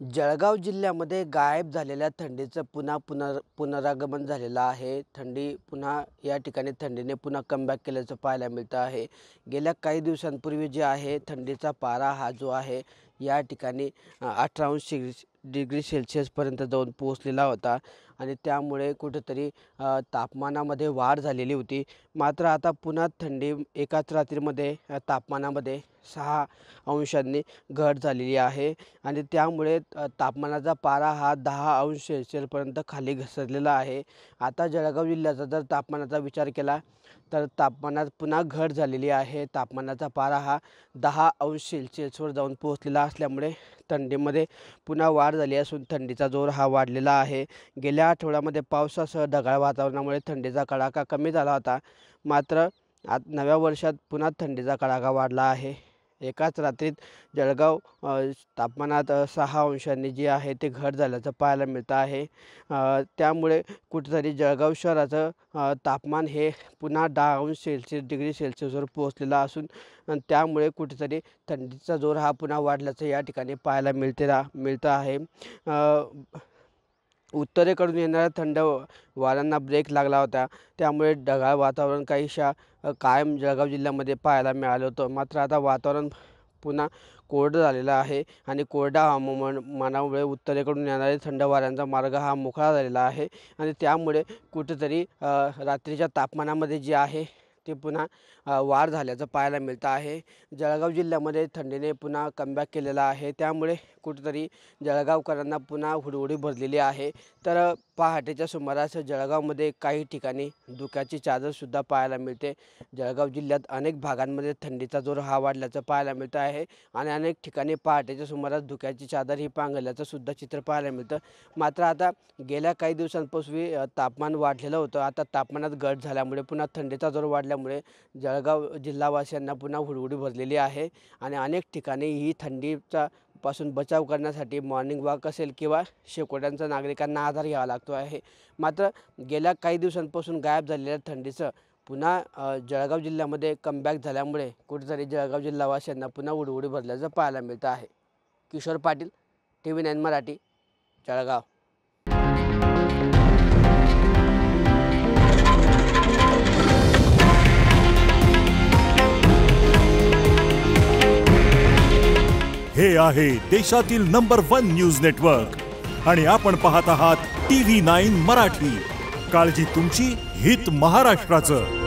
जळगाव जिल्ह्यामध्ये गायब झालेल्या थंडीचं पुनरागमन झालेलं आहे. थंडी पुन्हा या ठिकाणी थंडीने पुन्हा कमबॅक केल्याचं पाहायला मिळतं आहे. गेल्या काही दिवसांपूर्वी जे आहे थंडीचा पारा हा जो आहे या ठिकाणी 18 डिग्री सेल्सिअसपर्यंत जाऊन पोहोचलेला होता आणि त्यामुळे कुठेतरी तापमानामध्ये वाढ झालेली होती. मात्र आता पुन्हा थंडी एकाच रात्रीमध्ये तापमानामध्ये 6 अंशांनी घट झालेली आहे आणि त्यामुळे तापमानाचा पारा हा 10 अंश सेल्सिअसपर्यंत खाली घसरलेला आहे. आता जळगाव जिल्ह्याचा जर तापमानाचा विचार केला तर तापमानात पुन्हा घट झालेली आहे. तापमानाचा पारा हा 10 अंश सेल्सिअसवर जाऊन पोहोचलेला असल्यामुळे थंडीमध्ये पुन्हा वाढ झाली असून थंडीचा जोर हा वाढलेला आहे. गेल्या आठवड्यामध्ये पावसासह ढगाळ वातावरणामुळे थंडीचा कडाका कमी झाला होता. मात्र नव्या वर्षात पुन्हा थंडीचा कडाका वाढला आहे. एकाच रात्रीत जळगाव तापमानात 6 अंशांनी जे आहे ते घट झाल्याचं पाहायला मिळतं आहे. त्यामुळे कुठेतरी जळगाव शहराचं तापमान हे पुन्हा 10 अंश डिग्री सेल्सिअसवर पोहोचलेलं असून त्यामुळे कुठेतरी थंडीचा जोर हा पुन्हा वाढल्याचं या ठिकाणी पाहायला मिळतं आहे. उत्तरेकडून येणाऱ्या थंड वाऱ्यांना ब्रेक लागला होता. त्यामुळे ढगाळ वातावरण काहीशा कायम जळगाव जिल्ह्यामध्ये पाहायला मिळालं होतं. मात्र आता वातावरण पुन्हा कोरडं झालेलं आहे आणि कोरड्या हवामानामुळे उत्तरेकडून येणारे थंड वाऱ्यांचा मार्ग हा मोकळा झालेला आहे आणि त्यामुळे कुठेतरी रात्रीच्या तापमानामध्ये जे आहे ते पुन्हा वाढ झाल्याचं पाहायला मिळतं आहे. जळगाव जिल्ह्यामध्ये थंडीने पुन्हा कमबॅक केलेला आहे. त्यामुळे कुठेतरी जळगावकरांना पुन्हा हुडहुडी भरलेली आहे. तर पहाटेच्या सुमारास जळगावमध्ये काही ठिकाणी धुक्याची चादरसुद्धा पाहायला मिळते. जळगाव जिल्ह्यात अनेक भागांमध्ये थंडीचा जोर हा वाढल्याचं पाहायला मिळतं आहे आणि अनेक ठिकाणी पहाटेच्या सुमारास धुक्याची चादर ही पांघरल्याचं सुद्धा चित्र पाहायला मिळतं. मात्र आता गेल्या काही दिवसांपूर्वी तापमान वाढलेलं होतं. आता तापमानात घट झाल्यामुळे पुन्हा थंडीचा जोर वाढल्यामुळे जळगाव जिल्हावासियांना पुन्हा हुडहुडी भरलेली आहे आणि अनेक ठिकाणी ही थंडीचा पासून बचाव करण्यासाठी मॉर्निंग वॉक असेल किंवा शेकोट्यांचा नागरिकांना आधार घ्यावा लागतो आहे. मात्र गेल्या काही दिवसांपासून गायब झालेल्या थंडीचं पुन्हा जळगाव जिल्ह्यामध्ये कमबॅक झाल्यामुळे कुठेतरी जळगाव जिल्हावासियांना पुन्हा हुडहुडी भरल्याचं पाहायला मिळतं आहे. किशोर पाटील, TV9 मराठी, जळगाव. हे आहे देशातील नंबर 1 न्यूज नेटवर्क आणि आपण पाहत आहात TV9 मराठी. काळजी तुमची, हित महाराष्ट्राचं.